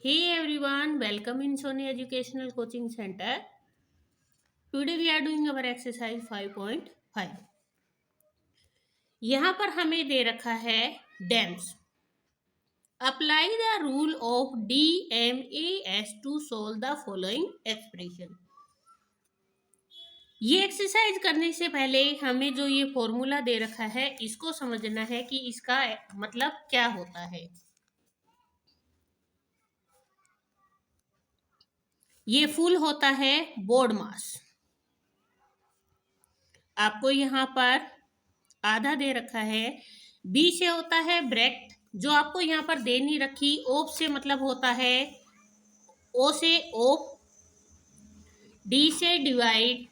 Hey everyone, welcome in Sony Educational Coaching Center. Today we are doing our exercise 5.5. यहाँ पर हमें दे रखा है dams. Apply the rule of DMAS to solve the following expression. ये exercise करने से पहले हमें जो ये फॉर्मूला दे रखा है इसको समझना है कि इसका मतलब क्या होता है. ये फुल होता है बोर्ड मास. आपको यहाँ पर आधा दे रखा है. बी से होता है ब्रैकेट जो आपको यहाँ पर दे नहीं रखी. ओप से मतलब होता है ओ से ओप, डी से डिवाइड,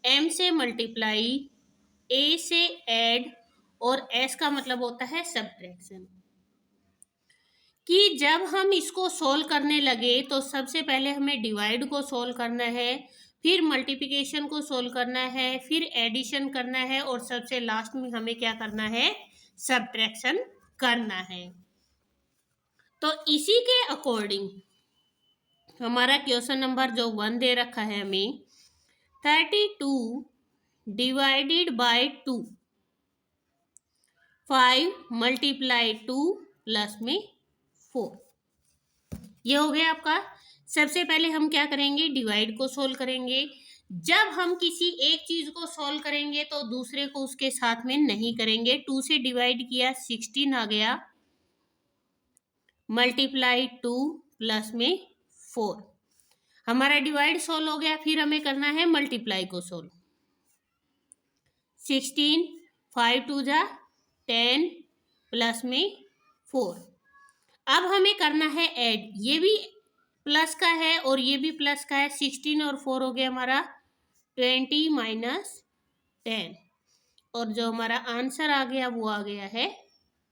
एम से मल्टीप्लाई, ए से ऐड और एस का मतलब होता है सब्ट्रैक्शन. कि जब हम इसको सोल्व करने लगे तो सबसे पहले हमें डिवाइड को सोल्व करना है, फिर मल्टीप्लिकेशन को सोल्व करना है, फिर एडिशन करना है और सबसे लास्ट में हमें क्या करना है, सब्ट्रैक्शन करना है. तो इसी के अकॉर्डिंग हमारा क्वेश्चन नंबर जो 1 दे रखा है हमें 32 डिवाइडेड बाय 2, 5 मल्टीप्लाई 2 प्लस में 4. ये हो गया आपका. सबसे पहले हम क्या करेंगे, डिवाइड को सोल्व करेंगे. जब हम किसी एक चीज को सोल्व करेंगे तो दूसरे को उसके साथ में नहीं करेंगे. 2 से डिवाइड किया 16 आ गया, मल्टीप्लाई 2 प्लस में 4. हमारा डिवाइड सोल्व हो गया. फिर हमें करना है मल्टीप्लाई को सोल्व. 16, 5 2 जा 10 प्लस में 4. अब हमें करना है ऐड. ये भी प्लस का है और ये भी प्लस का है. 16 और 4 हो गया हमारा 20 माइनस 10 और जो हमारा आंसर आ गया वो आ गया है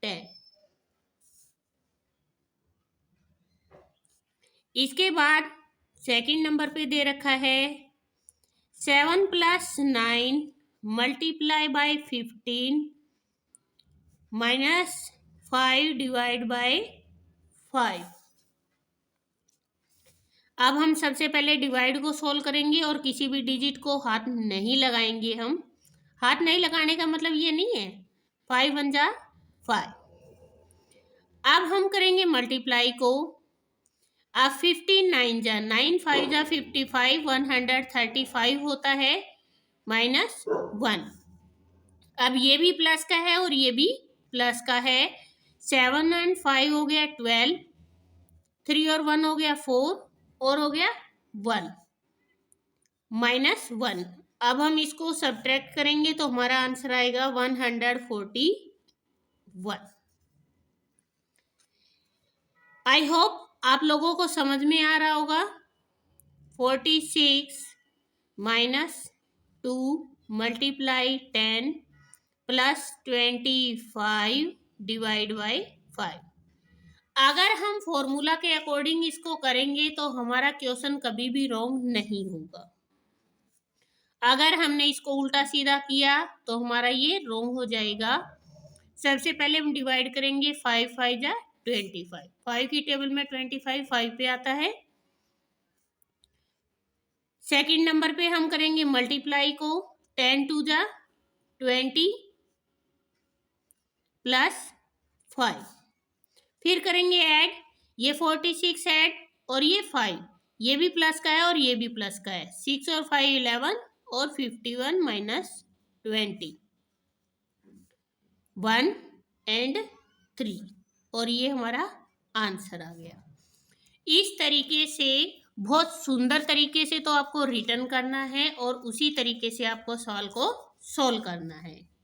10. इसके बाद सेकंड नंबर पे दे रखा है 7 plus 9 multiply by 15 minus 5 divide by 5. अब हम सबसे पहले डिवाइड को सोल्व करेंगे और किसी भी डिजिट को हाथ नहीं लगाएंगे. हम हाथ नहीं लगाने का मतलब ये नहीं है. 5 1 जा 5. अब हम करेंगे मल्टीप्लाई को. अब 15 9 जा 9 5 जा 55 135 होता है माइनस 1. अब ये भी प्लस का है और ये भी प्लस का है. 7 एंड 5 हो गया 12, 3 और 1 हो गया 4 और हो गया 1 माइनस 1. अब हम इसको सब्ट्रैक्ट करेंगे तो हमारा आंसर आएगा 141. आई होप आप लोगों को समझ में आ रहा होगा. 46 minus 2 multiply 10 plus 25 divide by 5. अगर हम फॉर्मूला के अकॉर्डिंग इसको करेंगे तो हमारा क्वेश्चन कभी भी रॉन्ग नहीं होगा. अगर हमने इसको उल्टा सीधा किया तो हमारा ये रॉन्ग हो जाएगा. सबसे पहले हम डिवाइड करेंगे 5 5 जा 25. 5 की टेबल में 25 5 पे आता है. सेकंड नंबर पे हम करेंगे मल्टीप्लाई को. 10 2 जा 20 प्लस 5. फिर करेंगे ऐड. ये 46 ऐड और ये 5, ये भी प्लस का है और ये भी प्लस का है. 6 और 5 11 और 51 माइनस 20 1 एंड 3 और ये हमारा आंसर आ गया. इस तरीके से बहुत सुंदर तरीके से तो आपको रिटर्न करना है और उसी तरीके से आपको सवाल को सोल्व करना है.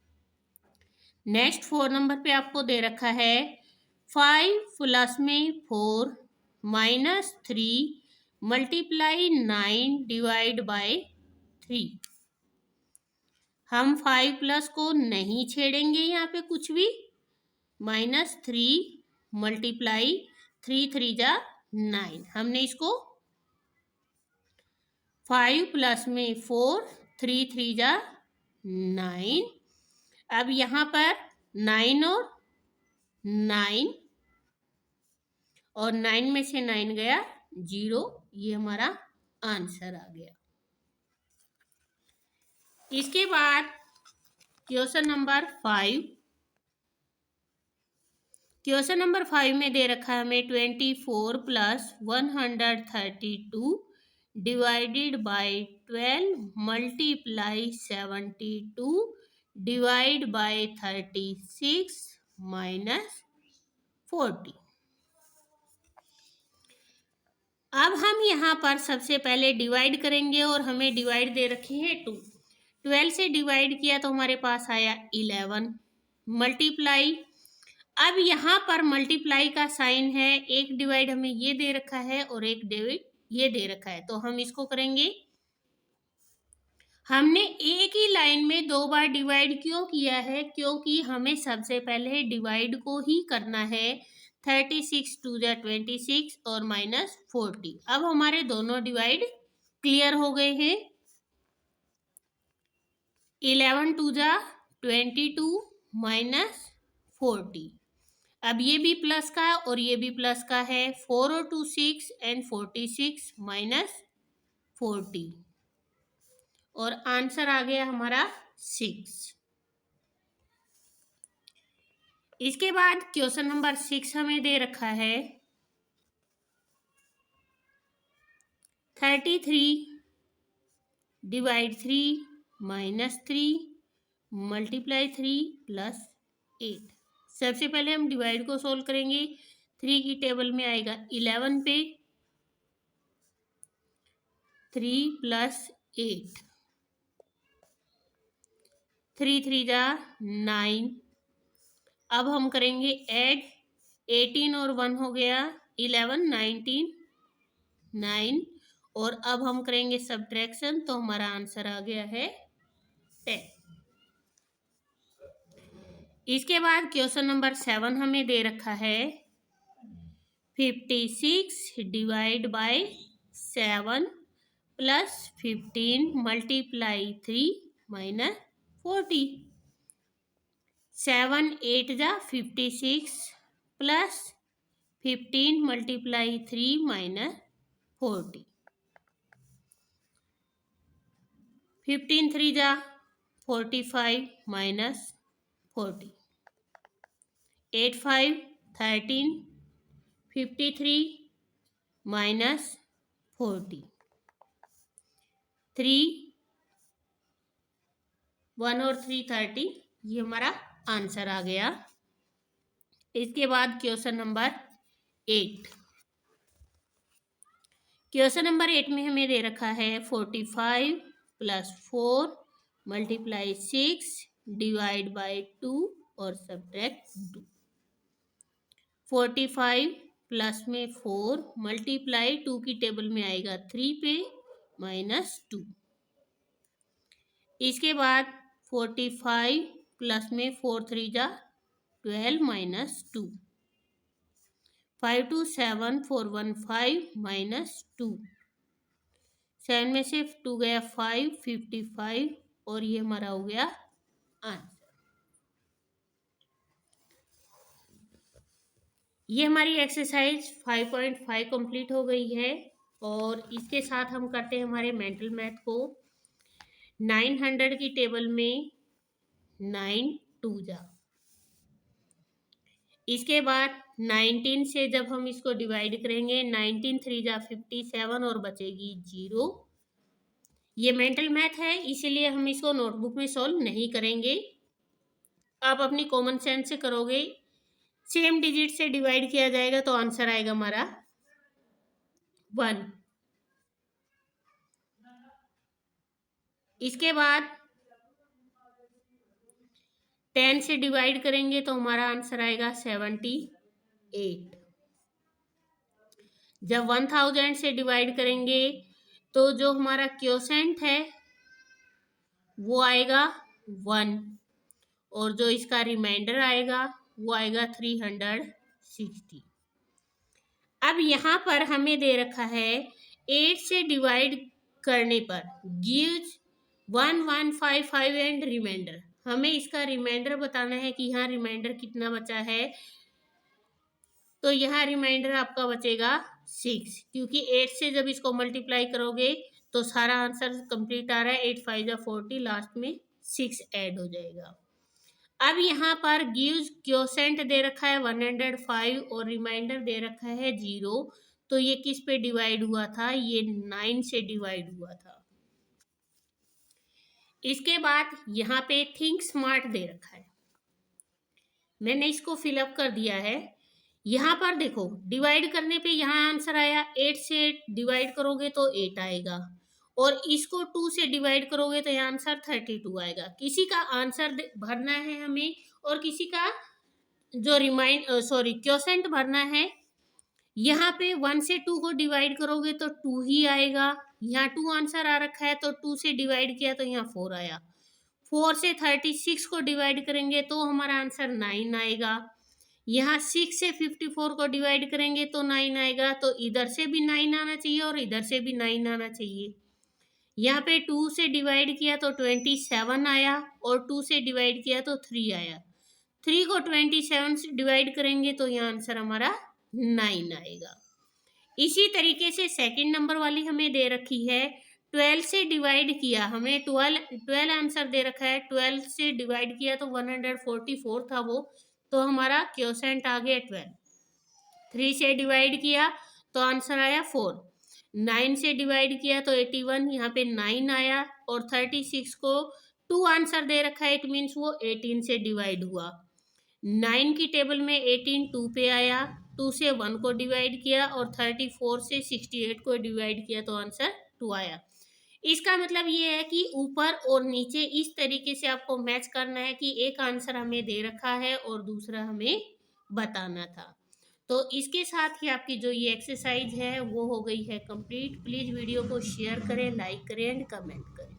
नेक्स्ट 4 नंबर पे आपको दे रखा है 5 प्लस में 4 माइनस 3 मल्टीप्लाई 9 डिवाइड बाय 3. हम 5 प्लस को नहीं छेड़ेंगे यहाँ पे कुछ भी. माइनस 3 मल्टीप्लाई 3 3 जा 9. हमने इसको 5 प्लस में 4 3 3 जा 9. अब यहाँ पर 9 और 9 और 9 में से 9 गया 0, ये हमारा आंसर आ गया। इसके बाद क्वेश्चन नंबर 5। क्वेश्चन नंबर 5 में दे रखा है हमें 24 plus 132 divided by 12 multiply 72 divide by 36 minus 40। अब हम यहाँ पर सबसे पहले डिवाइड करेंगे और हमें डिवाइड दे रखे हैं 2। 12 से डिवाइड किया तो हमारे पास आया 11 मल्टीप्लाई। अब यहाँ पर मल्टीप्लाई का साइन है, एक डिवाइड हमें ये दे रखा है और एक डिवाइड ये दे रखा है, तो हम इसको करेंगे। हमने एक ही लाइन में 2 बार डिवाइड क्यों किया है? क्योंकि हमें सबसे पहले डिवाइड को ही करना है। 36 2 जा 26 और माइनस 40। अब हमारे दोनों डिवाइड क्लियर हो गए हैं। 11 2 जा 22 माइनस 40। अब ये भी प्लस का और ये भी प्लस का है। 4 और 2 6 एंड 46 माइनस 40 और आंसर आ गया हमारा 6। इसके बाद क्वेश्चन नंबर 6 हमें दे रखा है 33 डिवाइड 3 माइनस 3 मल्टीप्लाई 3 प्लस 8। सबसे पहले हम डिवाइड को सोल्व करेंगे। 3 की टेबल में आएगा 11 पे 3 प्लस 8, 3 3 जा 9। अब हम करेंगे ऐड, 18 और 1 हो गया 11, 19 9 और अब हम करेंगे सब्ट्रैक्शन, तो हमारा आंसर आ गया है 10। इसके बाद क्वेश्चन नंबर 7 हमें दे रखा है 56 divide by 7 plus 15 multiply 3 minus 40। 7 8 जा 56 प्लस 15 मल्टीप्लाई 3 माइनस 40। 15 3 जा 45 माइनस 40। 8 5 13 53 माइनस 40। 3 1 और 3 30, ये हमारा आंसर आ गया। इसके बाद क्वेश्चन नंबर 8। क्वेश्चन नंबर 8 में हमें दे रखा है 45 प्लस 4 मल्टीप्लाई 6 डिवाइड बाय 2 और सब्ट्रैक्ट 2। 45 प्लस में 4 मल्टीप्लाई 2 की टेबल में आएगा 3 पे माइनस 2। इसके बाद 45 प्लस में 4 3 जा 12 माइनस 2। 5 2 7 4 1 5 माइनस 2। 7 में से 2 गया 5 55 और ये हमारा हो गया आंसर। ये हमारी एक्सरसाइज 5.5 कंप्लीट हो गई है और इसके साथ हम करते हैं हमारे मेंटल मैथ को। 900 की टेबल में 9 2 जा, इसके बाद 19 से जब हम इसको डिवाइड करेंगे 19 3 जा 57 और बचेगी 0। ये मेंटल मैथ है इसीलिए हम इसको नोटबुक में सॉल्व नहीं करेंगे। आप अपनी कॉमन सेंस से करोगे, सेम डिजिट से डिवाइड किया जाएगा तो आंसर आएगा हमारा 1। इसके बाद 10 से डिवाइड करेंगे तो हमारा आंसर आएगा 78। जब 1000 से डिवाइड करेंगे तो जो हमारा क्वोशेंट है वो आएगा 1 और जो इसका रिमाइंडर आएगा वो आएगा 360। अब यहाँ पर हमें दे रखा है 8 से डिवाइड करने पर गिव्स 1155 एंड रिमाइंडर। हमें इसका रिमाइंडर बताना है कि यहाँ रिमाइंडर कितना बचा है। तो यहाँ रिमाइंडर आपका बचेगा 6, क्योंकि 8 से जब इसको मल्टीप्लाई करोगे तो सारा आंसर कंप्लीट आ रहा है। 8 5 40, लास्ट में 6 ऐड हो जाएगा। अब यहाँ पर गिव्स क्वोशेंट दे रखा है 105 और रिमाइंडर दे रखा है 0, तो ये किस पे डिवाइड हुआ था? ये 9 से डिवाइड हुआ था। इसके बाद यहाँ पे थिंक स्मार्ट दे रखा है, मैंने इसको फिलअप कर दिया है। यहाँ पर देखो डिवाइड करने पे यहाँ आंसर आया, 8 से डिवाइड करोगे तो 8 आएगा, और इसको 2 से डिवाइड करोगे तो यहाँ आंसर 32 आएगा। किसी का आंसर भरना है हमें, और किसी का जो क्वोशेंट भरना है। यहाँ पे 1 से 2 को डिवाइड करोगे तो 2 ही आएगा। यहाँ 2 आंसर आ रखा है तो 2 से डिवाइड किया तो यहाँ 4 आया। 4 से 36 को डिवाइड करेंगे तो हमारा आंसर 9 आएगा। यहाँ 6 से 54 को डिवाइड करेंगे तो 9 आएगा, तो इधर से भी 9 आना चाहिए और इधर से भी 9 आना चाहिए। यहाँ पे 2 से डिवाइड किया तो 27 आया, और 2 से डिवाइड किया तो 3 आया। 3 को 27 से डिवाइड करेंगे तो यहाँ आंसर हमारा 9 आएगा। इसी तरीके से सेकंड नंबर वाली हमें दे रखी है, 12 से डिवाइड किया, हमें 12 आंसर दे रखा है। 12 से डिवाइड किया तो 144 था वो, तो हमारा क्वोशेंट आ गया 12। 3 से डिवाइड किया तो आंसर आया 4। 9 से डिवाइड किया तो 81, यहाँ पे 9 आया, और 36 को 2 आंसर दे रखा है, इट मीन्स वो 18 से डिवाइड हुआ। 9 की टेबल में 18 2 पे आया, 2 से 1 को डिवाइड किया, और 34 से 68 को डिवाइड किया तो आंसर 2 आया। इसका मतलब ये है कि ऊपर और नीचे इस तरीके से आपको मैच करना है कि एक आंसर हमें दे रखा है और दूसरा हमें बताना था। तो इसके साथ ही आपकी जो ये एक्सरसाइज है वो हो गई है कंप्लीट। प्लीज़ वीडियो को शेयर करें, लाइक करें एंड कमेंट करें।